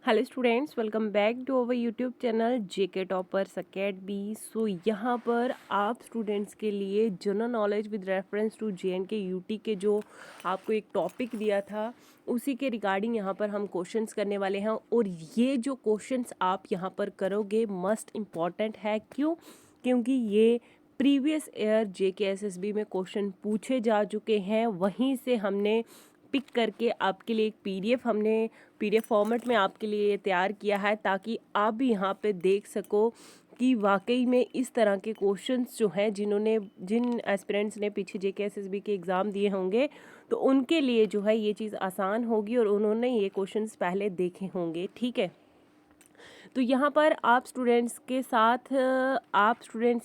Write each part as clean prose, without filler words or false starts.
Hello students, welcome back to our YouTube channel JK toppers academy. So यहाँ पर आप students के लिए general knowledge with reference to JNK UT के जो आपको एक टॉपिक दिया था उसी के रिगार्डिंग यहाँ पर हम क्वेश्चंस करने वाले हैं। और ये जो क्वेश्चंस आप यहाँ पर करोगे मस्ट इम्पॉर्टेंट है। क्यों? क्योंकि ये प्रीवियस ईयर जेकेएसएसबी में क्वेश्चन पूछे जा चुके हैं। वहीं से हमने पिक करके आपके लिए एक पीडीएफ फॉर्मेट में आपके लिए ये तैयार किया है, ताकि आप भी यहाँ पे देख सको कि वाकई में इस तरह के क्वेश्चंस जो हैं जिन एस्पिरेंट्स ने पीछे जेकेएसएसबी के एग्ज़ाम दिए होंगे तो उनके लिए जो है ये चीज़ आसान होगी और उन्होंने ये क्वेश्चंस पहले देखे होंगे। ठीक है, तो यहाँ पर आप स्टूडेंट्स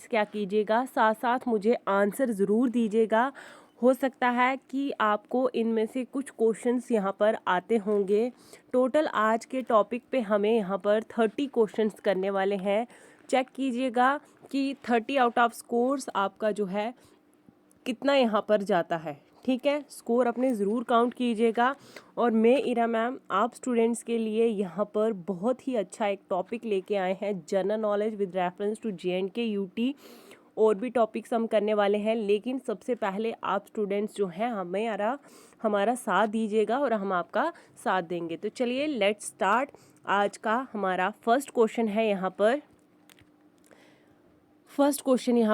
क्या कीजिएगा, साथ साथ मुझे आंसर ज़रूर दीजिएगा। हो सकता है कि आपको इनमें से कुछ क्वेश्चंस यहाँ पर आते होंगे। टोटल आज के टॉपिक पे हमें यहाँ पर 30 क्वेश्चंस करने वाले हैं। चेक कीजिएगा कि 30 आउट ऑफ स्कोर्स आपका जो है कितना यहाँ पर जाता है। ठीक है, स्कोर अपने ज़रूर काउंट कीजिएगा। और मैं इरा मैम आप स्टूडेंट्स के लिए यहाँ पर बहुत ही अच्छा एक टॉपिक लेके आए हैं, general knowledge with reference to JNK UT. और भी टॉपिक्स हम करने वाले हैं, लेकिन सबसे पहले आप स्टूडेंट्स जो हैं हमारा साथ दीजिएगा और हम आपका साथ देंगे। तो चलिए लेट्स स्टार्ट। आज का हमारा फर्स्ट क्वेश्चन है यहाँ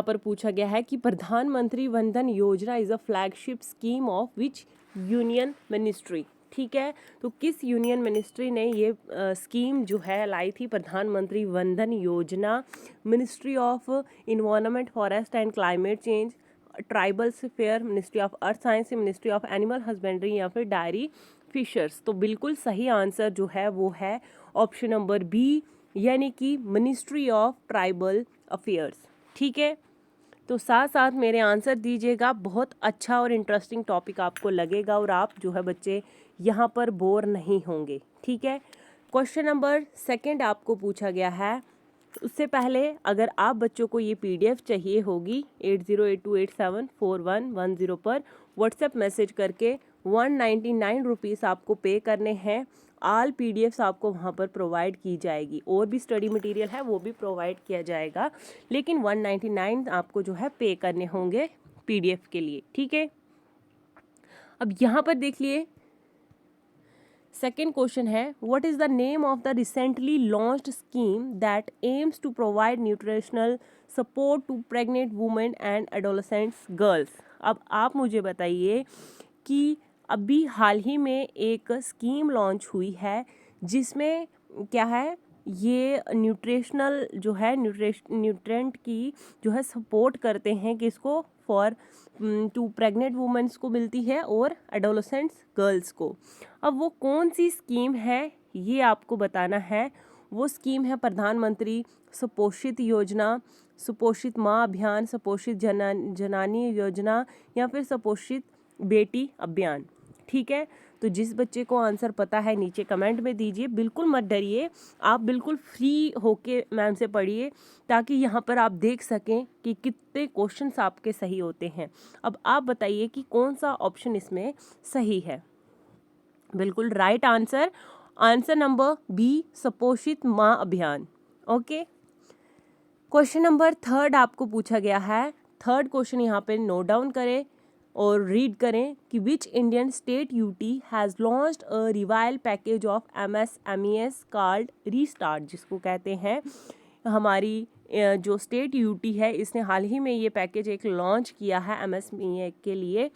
पर पूछा गया है कि प्रधानमंत्री वंदन योजना is a flagship scheme of which union ministry. ठीक है, तो किस यूनियन मिनिस्ट्री ने ये स्कीम जो है लाई थी, प्रधानमंत्री वंदन योजना? Ministry of environment, forest and climate change, tribals affair, ministry of earth science, ministry of animal husbandry या फिर डायरी फिशर्स। तो बिल्कुल सही आंसर जो है वो है ऑप्शन नंबर बी, यानी कि मिनिस्ट्री ऑफ ट्राइबल अफेयर्स। ठीक है, तो साथ साथ मेरे आंसर दीजिएगा। बहुत अच्छा और इंटरेस्टिंग टॉपिक आपको लगेगा और आप जो है बच्चे यहाँ पर बोर नहीं होंगे। ठीक है, क्वेश्चन नंबर सेकंड आपको पूछा गया है। उससे पहले अगर आप बच्चों को ये पीडीएफ चाहिए होगी 8082874110 पर व्हाट्सएप मैसेज करके 199 रुपीज़ आपको पे करने हैं। ऑल पीडीएफ्स आपको वहाँ पर प्रोवाइड की जाएगी, और भी स्टडी मटेरियल है वो भी प्रोवाइड किया जाएगा, लेकिन 199 आपको जो है पे करने होंगे पीडीएफ के लिए। ठीक है, अब यहाँ पर देख लिए सेकेंड क्वेश्चन है, what is the name of the recently launched scheme that aims to provide nutritional support to pregnant women and adolescents girls. अब आप मुझे बताइए कि अभी हाल ही में एक स्कीम लॉन्च हुई है जिसमें क्या है, ये न्यूट्रिशनल जो है न्यूट्रेंट की जो है सपोर्ट करते हैं, किसको? फॉर टू प्रेग्नेंट वुमेन्स को मिलती है और एडोलसेंट्स गर्ल्स को। अब वो कौन सी स्कीम है ये आपको बताना है। वो स्कीम है प्रधानमंत्री सुपोषित योजना, सुपोषित माँ अभियान, सुपोषित जनानी योजना या फिर सुपोषित बेटी अभियान। ठीक है, तो जिस बच्चे को आंसर पता है नीचे कमेंट में दीजिए। बिल्कुल मत डरिए, आप बिल्कुल फ्री होके मैम से पढ़िए, ताकि यहाँ पर आप देख सकें कि कितने क्वेश्चंस आपके सही होते हैं। अब आप बताइए कि कौन सा ऑप्शन इसमें सही है। बिल्कुल right answer, answer number B, Suposhit Maa अभियान। ओके, क्वेश्चन नंबर थर्ड आपको पूछा गया है। थर्ड क्वेश्चन यहाँ पे नोट डाउन करें और रीड करें कि which Indian state UT has launched a revile package of MSMES called restart, जिसको कहते हैं हमारी जो स्टेट यूटी है इसने हाल ही में ये पैकेज एक लॉन्च किया है MSME के लिए,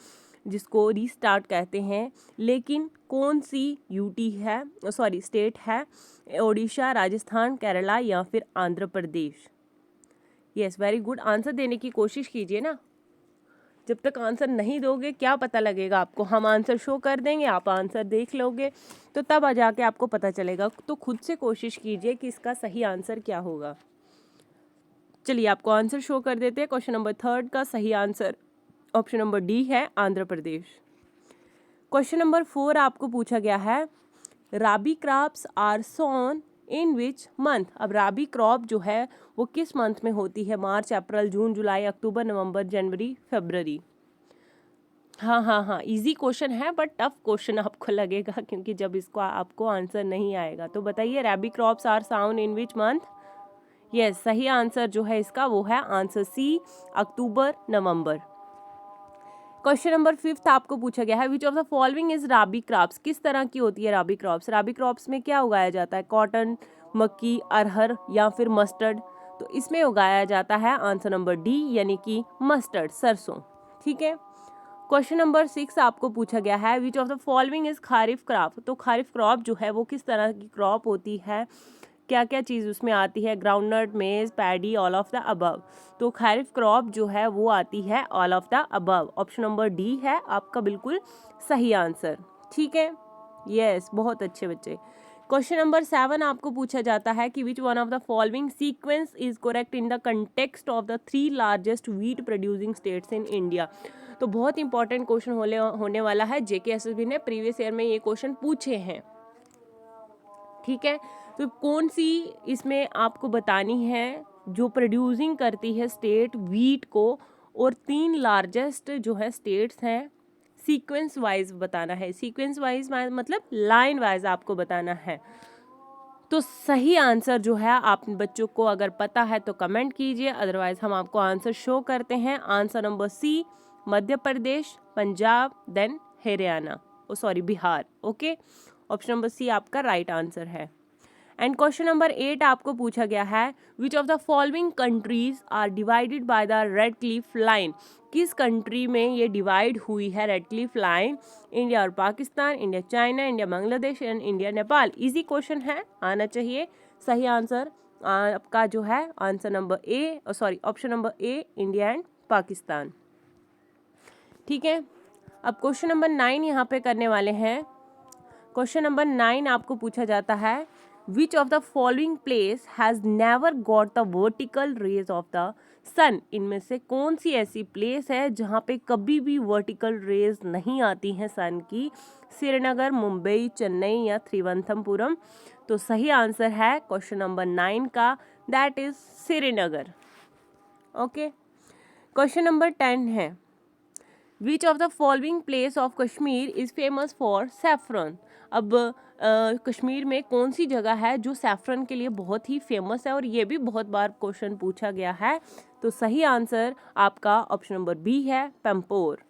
जिसको रीस्टार्ट कहते हैं। लेकिन कौन सी स्टेट है? ओडिशा, राजस्थान, केरला या फिर Andhra Pradesh? Yes, very good, answer देने की कोशिश कीजिए ना। जब तक आंसर नहीं दोगे क्या पता लगेगा आपको। हम आंसर शो कर देंगे, आप आंसर देख लोगे तो तब आ जाके आपको पता चलेगा। तो खुद से कोशिश कीजिए कि इसका सही आंसर क्या होगा। चलिए आपको आंसर शो कर देते हैं। क्वेश्चन नंबर थर्ड का सही आंसर ऑप्शन नंबर डी है, आंध्र प्रदेश। क्वेश्चन नंबर 4 आपको पूछा गया है, rabi crops are sown in which month. अब राबी क्रॉप जो है वो किस मंथ में होती है? मार्च, अप्रैल, जून, जुलाई, अक्टूबर, नवंबर, जनवरी, फरवरी। हाँ हाँ हाँ, इजी क्वेश्चन है बट टफ क्वेश्चन आपको लगेगा क्योंकि जब इसको आपको आंसर नहीं आएगा। तो बताइए, rabi crops are sound in which month? Yes, सही आंसर जो है इसका वो है answer C, October November. Question number 5 आपको पूछा गया है, which of the following is rabi crops? किस तरह की होती है राबी क्रॉप्स? राबी क्रॉप्स में क्या उगाया जाता है? कॉटन, मक्की, अरहर या फिर मस्टर्ड? तो इसमें उगाया जाता है आंसर नंबर डी यानी कि मस्टर्ड, सरसों। ठीक है। क्वेश्चन नंबर 6 आपको पूछा गया है, which of the following is kharif crop? तो खारिफ क्रॉप जो है वो किस तरह की क्रॉप होती है? क्या क्या चीज़ उसमें आती है? ग्राउंडनट, मेज, paddy, all of the above. तो खैरिफ क्रॉप जो है वो आती है all of the above. Option number D है आपका बिल्कुल सही आंसर। ठीक है, यस, बहुत अच्छे बच्चे। क्वेश्चन नंबर 7 आपको पूछा जाता है कि which one of the following sequence is correct in the context of the 3 largest wheat producing states in India? तो बहुत इंपॉर्टेंट क्वेश्चन होने वाला है, जेकेएसएसबी ने प्रीवियस ईयर में ये क्वेश्चन पूछे हैं। ठीक है, तो कौन सी इसमें आपको बतानी है जो प्रोड्यूसिंग करती है स्टेट व्हीट को, और 3 लार्जेस्ट जो है स्टेट्स हैं, सीक्वेंस वाइज बताना है। सीक्वेंस वाइज मतलब लाइन वाइज आपको बताना है। तो सही आंसर जो है आप बच्चों को अगर पता है तो कमेंट कीजिए, अदरवाइज हम आपको आंसर शो करते हैं। Answer number C, Madhya Pradesh, Punjab, then Haryana, sorry Bihar. Okay, option number C आपका राइट आंसर है। एंड क्वेश्चन नंबर 8 आपको पूछा गया है, which of the following countries are divided by the Radcliffe line? किस कंट्री में ये डिवाइड हुई है रेड क्लिफ लाइन? इंडिया और Pakistan, India China, India Bangladesh and India Nepal. Easy question है, आना चाहिए। सही आंसर आपका जो है answer number A, sorry option number A, India and Pakistan. ठीक है, अब क्वेश्चन नंबर 9 यहाँ पे करने वाले हैं। क्वेश्चन नंबर 9 आपको पूछा जाता है, which of the following place has never got the vertical rays of the sun? इनमें से कौन सी ऐसी प्लेस है जहाँ पे कभी भी वर्टिकल रेज नहीं आती हैं सन की? श्रीनगर, मुंबई, चेन्नई या त्रिवंतपुरम? तो सही आंसर है क्वेश्चन नंबर 9 का, that is Srinagar. Okay, question number 10 है, which of the following place of Kashmir is famous for saffron? अब कश्मीर में कौन सी जगह है जो सैफरन के लिए बहुत ही फेमस है, और ये भी बहुत बार क्वेश्चन पूछा गया है। तो सही आंसर आपका ऑप्शन नंबर बी है, पैम्पोर।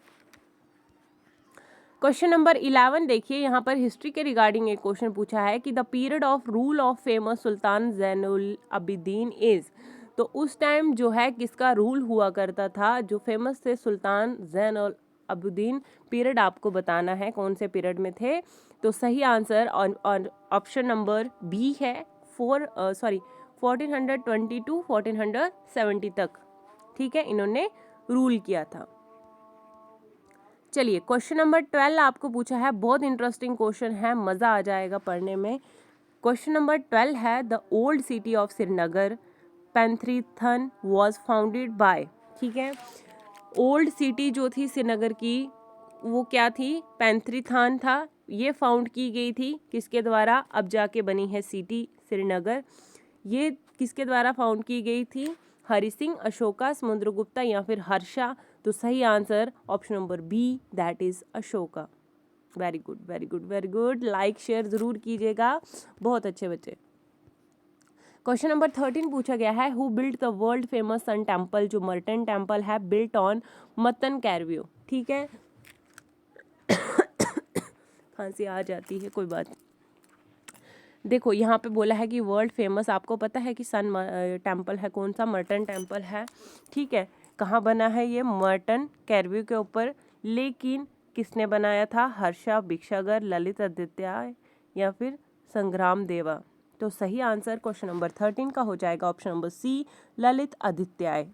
क्वेश्चन नंबर 11 देखिए, यहाँ पर हिस्ट्री के रिगार्डिंग एक क्वेश्चन पूछा है कि the period of rule of famous Sultan Zainul Abidin is? तो उस टाइम जो है किसका रूल हुआ करता था? जो फेमस थे सुल्तान ज़ैनुल अबिदीन, पीरियड आपको बताना है कौन से पीरियड में थे। तो सही आंसर ऑप्शन नंबर बी है, 1420 टू 1470 तक। ठीक है, इन्होंने रूल किया था। चलिए, क्वेश्चन नंबर 12 आपको पूछा है, बहुत इंटरेस्टिंग क्वेश्चन है, मज़ा आ जाएगा पढ़ने में। क्वेश्चन नंबर 12 है, the old city of Srinagar Pandrethan was founded by? ठीक है, ओल्ड सिटी जो थी श्रीनगर की वो क्या थी? पैंथरीथान था। ये फाउंड की गई थी किसके द्वारा? अब जाके बनी है सिटी श्रीनगर। ये किसके द्वारा फाउंड की गई थी? हरि सिंह, अशोका, समुद्रगुप्ता या फिर हर्षा? तो सही answer option number B, that is Ashoka. Very good very good very good, like share जरूर कीजिएगा, बहुत अच्छे बच्चे। क्वेश्चन नंबर 13 पूछा गया है, who built the world famous sun temple? जो मर्टन टेम्पल है, बिल्ट ऑन मतन कैरव्यू। ठीक है, खांसी आ जाती है, कोई बात। देखो यहाँ पे बोला है कि वर्ल्ड फेमस, आपको पता है कि सन टेम्पल है कौन सा? मर्टन टेम्पल है। ठीक है, कहाँ बना है ये? मर्टन कैरव्यू के ऊपर। लेकिन किसने बनाया था? हर्षा, भिक्षागर, ललित आदित्य या फिर संग्राम देवा? तो सही आंसर क्वेश्चन नंबर 13 का हो जाएगा option number C, Lalit Aditya.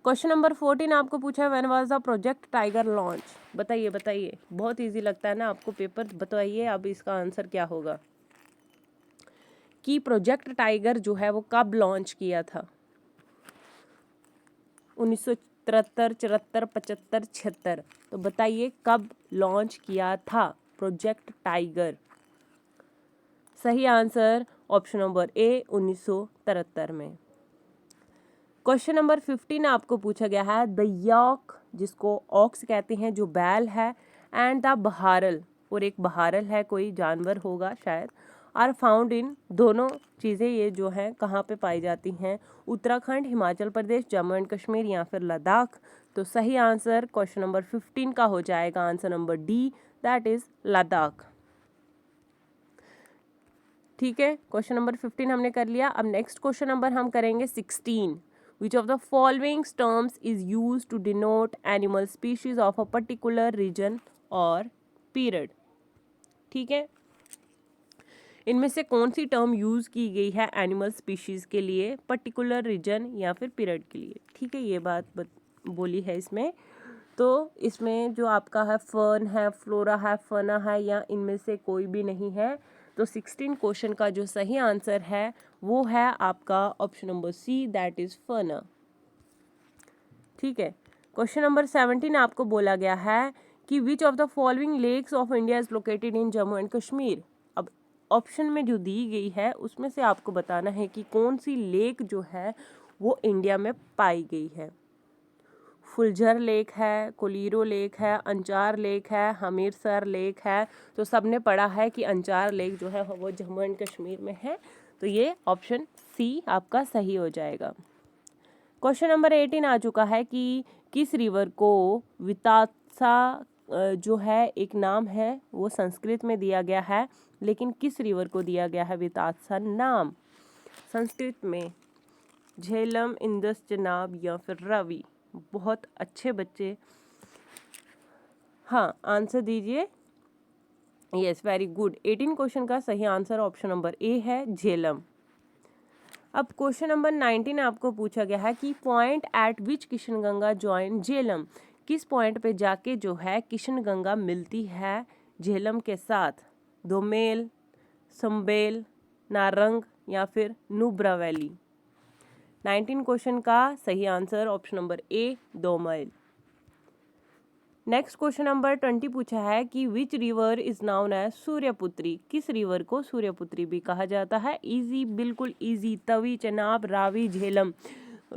Question number 14 आपको पूछा है, when was the project tiger launch? बताइए बताइए, बहुत इजी लगता है ना आपको पेपर, बताइए अब इसका आंसर क्या होगा कि प्रोजेक्ट टाइगर जो है वो कब लॉन्च किया था? 1973, 74, 75, 76? तो बताइए कब लॉन्च किया था प्रोजेक्ट टाइगर? सही आंसर ऑप्शन नंबर ए, 1973 में। क्वेश्चन नंबर 15 आपको पूछा गया है द यॉक, जिसको ऑक्स कहते हैं, जो बैल है, एंड द बहारल, और एक बहारल है, कोई जानवर होगा शायद, आर फाउंड इन, दोनों चीज़ें ये जो हैं कहाँ पे पाई जाती हैं, उत्तराखंड, हिमाचल प्रदेश, जम्मू एंड कश्मीर या फिर लद्दाख। तो सही आंसर क्वेश्चन नंबर 15 का हो जाएगा answer number D, that is Ladakh. ठीक है, क्वेश्चन नंबर 15 हमने कर लिया। अब नेक्स्ट क्वेश्चन नंबर हम करेंगे 16। Which of the following terms is use to denote animal species of a particular region और पीरियड। ठीक है, इनमें से कौन सी टर्म यूज की गई है एनिमल स्पीशीज के लिए, पर्टिकुलर रीजन या फिर पीरियड के लिए। ठीक है, ये बात बोली है इसमें। तो इसमें जो आपका है फर्न है, फ्लोरा है, फना है, या इनमें से कोई भी नहीं है। तो 16 क्वेश्चन का जो सही आंसर है वो है आपका option number C, that is फना। ठीक है, क्वेश्चन नंबर 17 आपको बोला गया है कि which of the following lakes of India is located in Jammu and Kashmir. अब ऑप्शन में जो दी गई है उसमें से आपको बताना है कि कौन सी लेक जो है वो इंडिया में पाई गई है। फुलझर लेक है, कोलीरो लेक है, अंचार लेक है, हमीरसर लेक है। तो सबने पढ़ा है कि अंचार लेक जो है वो जम्मू एंड कश्मीर में है। तो ये ऑप्शन सी आपका सही हो जाएगा। क्वेश्चन नंबर 18 आ चुका है कि किस रिवर को वितात्सा जो है एक नाम है वो संस्कृत में दिया गया है, लेकिन किस रिवर को दिया गया है वितात्सा नाम संस्कृत में? झेलम, इंदस, चनाब या फिर रावी? बहुत अच्छे बच्चे, हाँ आंसर दीजिए। Yes, very good. 18 क्वेश्चन का सही आंसर ऑप्शन नंबर ए है, झेलम। अब क्वेश्चन नंबर 19 आपको पूछा गया है कि पॉइंट एट विच किशनगंगा जॉइन झेलम। किस पॉइंट पे जाके जो है किशनगंगा मिलती है झेलम के साथ? दोमेल, संबेल, नारंग या फिर नुब्रा वैली? 19 क्वेश्चन का सही answer option number A, Domel. Next question number 20 पूछा है कि which river is known as Suryaputri. किस रिवर को सूर्यपुत्री भी कहा जाता है? इजी, बिल्कुल easy. Tawi, Chenab, Ravi, Jhelum.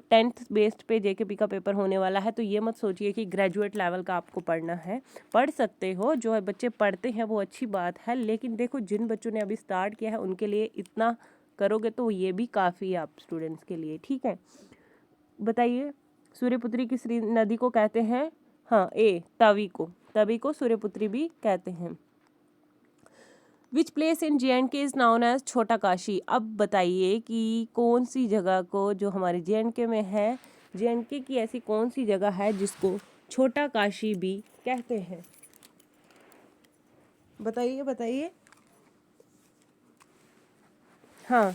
10th based पे जेकेपी का पेपर होने वाला है, तो ये मत सोचिए कि ग्रेजुएट लेवल का आपको पढ़ना है। पढ़ सकते हो, जो बच्चे पढ़ते हैं वो अच्छी बात है, लेकिन देखो जिन बच्चों ने अभी स्टार्ट किया है उनके लिए इतना करोगे तो ये भी काफ़ी है आप स्टूडेंट्स के लिए। ठीक है, बताइए सूर्यपुत्री किस नदी को कहते हैं? हाँ, ए, तवी को सूर्यपुत्री भी कहते हैं। Which place in JNK is known as Chhota Kashi. अब बताइए कि कौन सी जगह को, जो हमारे JNK में है, JNK की ऐसी कौन सी जगह है जिसको छोटा काशी भी कहते हैं? बताइए बताइए। हाँ,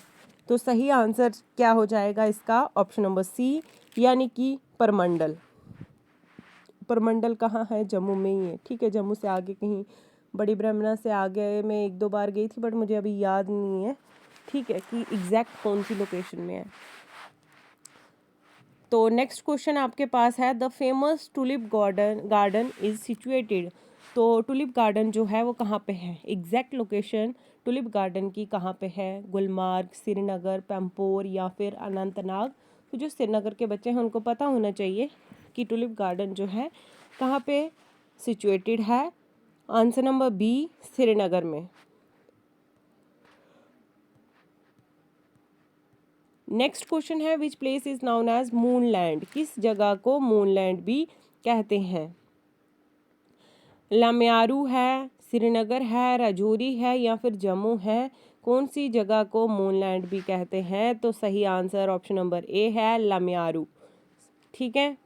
तो सही आंसर क्या हो जाएगा इसका? ऑप्शन नंबर सी, यानी कि परमंडल। परमंडल कहाँ है? जम्मू में ही है। ठीक है, जम्मू से आगे कहीं, बड़ी ब्रह्मणा से आगे मैं 1-2 बार गई थी, बट मुझे अभी याद नहीं है ठीक है कि एग्जैक्ट कौन सी लोकेशन में है। तो नेक्स्ट क्वेश्चन आपके पास है the famous tulip garden is situated. तो टुलिप गार्डन जो है वो कहाँ पे है? एग्जैक्ट लोकेशन टुलिप गार्डन की कहाँ पे है? गुलमार्ग, श्रीनगर, पैम्पोर या फिर अनंतनाग? तो जो श्रीनगर के बच्चे हैं उनको पता होना चाहिए कि टुलिप गार्डन जो है कहाँ पे सिचुएटेड है। आंसर नंबर बी, श्रीनगर में। नेक्स्ट क्वेश्चन है which place is known as moonland. किस जगह को मूनलैंड भी कहते हैं? लम्यारू है, श्रीनगर है, राजौरी है या फिर जम्मू है? कौन सी जगह को मूनलैंड भी कहते हैं? तो सही आंसर ऑप्शन नंबर ए है, लम्यारू। ठीक है,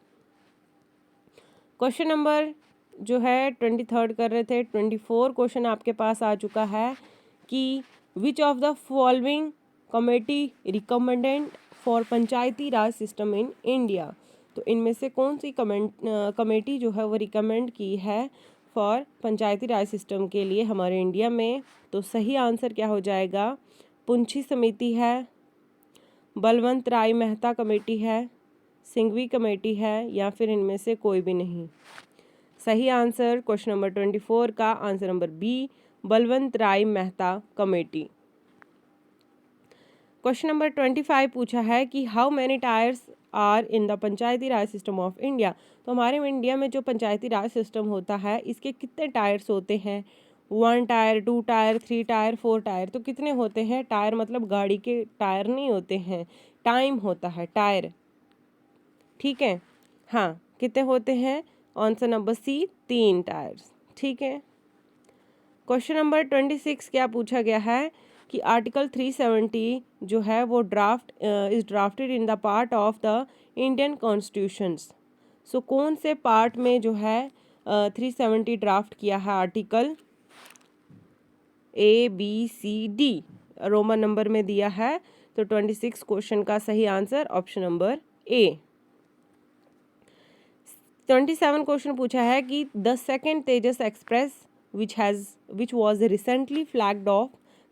क्वेश्चन नंबर जो है 23 कर रहे थे, 24 क्वेश्चन आपके पास आ चुका है कि which of the following committee recommended for Panchayati raj system in India. तो इनमें से कौन सी कमेटी जो है वो रिकमेंड की है फॉर पंचायती राज सिस्टम के लिए हमारे इंडिया में? तो सही आंसर क्या हो जाएगा? पुंछी समिति है, बलवंत राय मेहता कमेटी है, सिंघवी कमेटी है या फिर इनमें से कोई भी नहीं? सही आंसर क्वेश्चन नंबर 24 का answer number B, Balwant Rai Mehta committee. Question number 25 पूछा है कि how many tiers are in the panchayati raj system of India. तो हमारे इंडिया में जो पंचायती राज सिस्टम होता है इसके कितने टायर्स होते हैं? 1 टायर, 2 टायर, 3 टायर, 4 टायर। तो कितने होते हैं? टायर मतलब गाड़ी के टायर नहीं होते हैं, टाइम होता है टायर। ठीक है, हाँ, कितने होते हैं? Answer number C, 3 tiers. ठीक है। क्वेश्चन नंबर 26 क्या पूछा गया है कि आर्टिकल 370 जो है वो is drafted in the part of the Indian constitutions. So कौन से पार्ट में जो है 370 ड्राफ्ट किया है आर्टिकल? ABCD रोमन नंबर में दिया है। तो 26 क्वेश्चन का सही आंसर ऑप्शन नंबर ए। 27 क्वेश्चन पूछा है कि the second Tejas express which was recently flagged off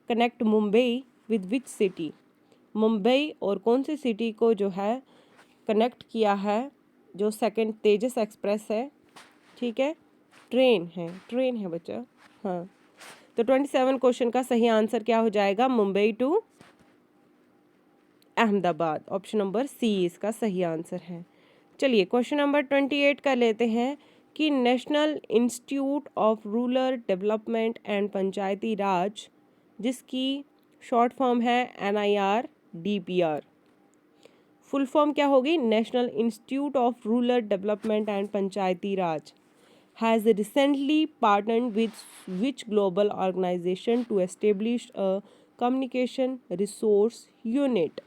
connect Mumbai with which city? Mumbai और कौन सी सिटी को जो है कनेक्ट किया है जो सेकेंड तेजस एक्सप्रेस है? ठीक है, ट्रेन है बच्चा। हाँ, तो 27 क्वेश्चन का सही आंसर क्या हो जाएगा? Mumbai to Ahmedabad. Option number C इसका सही आंसर है। चलिए क्वेश्चन नंबर 28 कर लेते हैं कि national institute of rural development and Panchayati Raj, जिसकी शॉर्ट फॉर्म है NIRDPR, फुल फॉर्म क्या होगी? National institute of rural development and Panchayati Raj, has recently partnered with which global organization to establish a communication resource unit?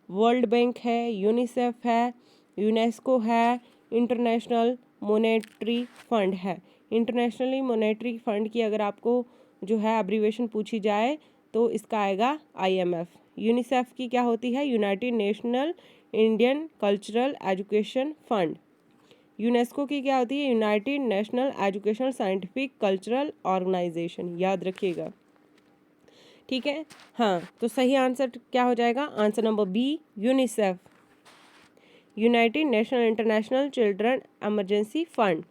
World bank है, UNICEF है, UNESCO है, international monetary fund है। Internationally monetary fund की अगर आपको जो है एब्रीवेशन पूछी जाए तो इसका आएगा IMF। यूनिसेफ की क्या होती है? United national Indian cultural education fund. UNESCO की क्या होती है? United national educational scientific cultural organisation. याद रखिएगा, ठीक है। हाँ, तो सही आंसर क्या हो जाएगा? Answer number B, UNICEF, united national international children emergency fund.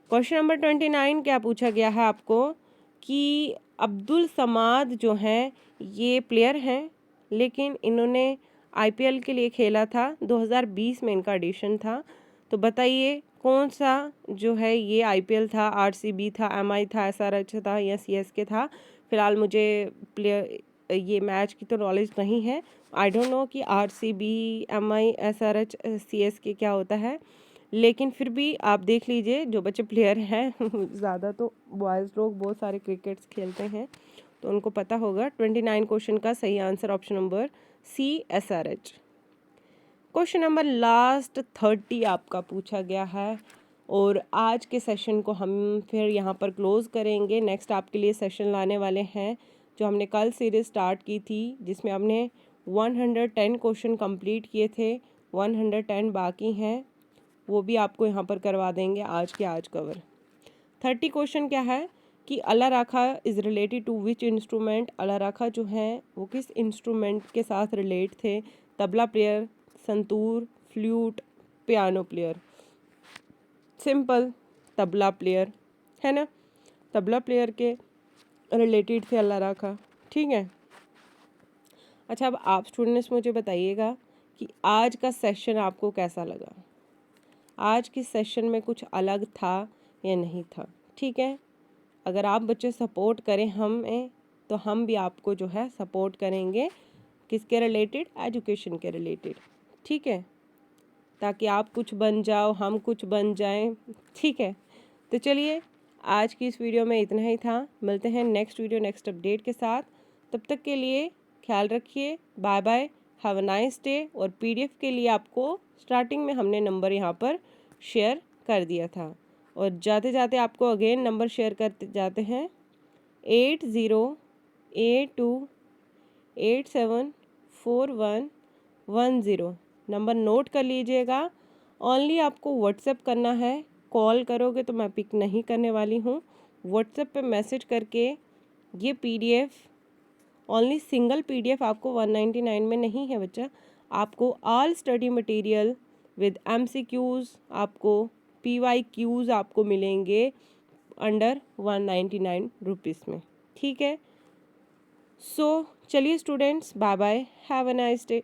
Question number 29 क्या पूछा गया है आपको कि अब्दुल समाद जो हैं ये प्लेयर हैं, लेकिन इन्होंने IPL के लिए खेला था। 2020 में इनका एडिशन था। तो बताइए कौन सा जो है ये IPL था? RCB था, MI था, SRH था या CSK था? फिलहाल मुझे प्लेयर ये मैच की तो नॉलेज नहीं है। आई डोंट नो कि RCB, MI, SRH, CSK क्या होता है, लेकिन फिर भी आप देख लीजिए जो बच्चे प्लेयर हैं ज़्यादा तो बॉयज़ लोग बहुत सारे क्रिकेट्स खेलते हैं तो उनको पता होगा। 29 क्वेश्चन का सही answer option number C, SRH। Question number last 30 आपका पूछा गया है और आज के सेशन को हम फिर यहाँ पर क्लोज़ करेंगे। नेक्स्ट आपके लिए सेशन लाने वाले हैं जो हमने कल सीरीज़ स्टार्ट की थी, जिसमें हमने 110 क्वेश्चन कंप्लीट किए थे, 110 बाकी हैं, वो भी आपको यहाँ पर करवा देंगे आज के आज कवर। 30 क्वेश्चन क्या है कि Alla Rakha is related to which instrument? Alla Rakha जो है वो किस इंस्ट्रूमेंट के साथ रिलेट थे? Tabla player, santoor, flute, piano player. Simple, tabla player है ना, तबला प्लेयर के रिलेटेड थे अला राखा। ठीक है। अच्छा, अब आप स्टूडेंट्स मुझे बताइएगा कि आज का सेशन आपको कैसा लगा? आज के सेशन में कुछ अलग था या नहीं था? ठीक है, अगर आप बच्चे सपोर्ट करें हमें तो हम भी आपको जो है सपोर्ट करेंगे। किसके रिलेटेड? एजुकेशन के रिलेटेड। ठीक है, ताकि आप कुछ बन जाओ, हम कुछ बन जाएं। ठीक है, तो चलिए आज की इस वीडियो में इतना ही था। मिलते हैं नेक्स्ट वीडियो नेक्स्ट अपडेट के साथ। तब तक के लिए ख्याल रखिए। Bye bye, have a nice day. और PDF के लिए आपको स्टार्टिंग में हमने नंबर यहाँ पर शेयर कर दिया था और जाते जाते आपको अगेन नंबर शेयर करते जाते हैं। 8082874110 नंबर नोट कर लीजिएगा। ओनली आपको व्हाट्सएप करना है। कॉल करोगे तो मैं पिक नहीं करने वाली हूँ। व्हाट्सएप पे मैसेज करके ये PDF, ओनली सिंगल PDF आपको 199 में नहीं है बच्चा, आपको all study material with MCQs, आपको PYQs आपको मिलेंगे अंडर 199 रुपीज़ में। ठीक है, सो चलिए students, bye bye, have a nice day.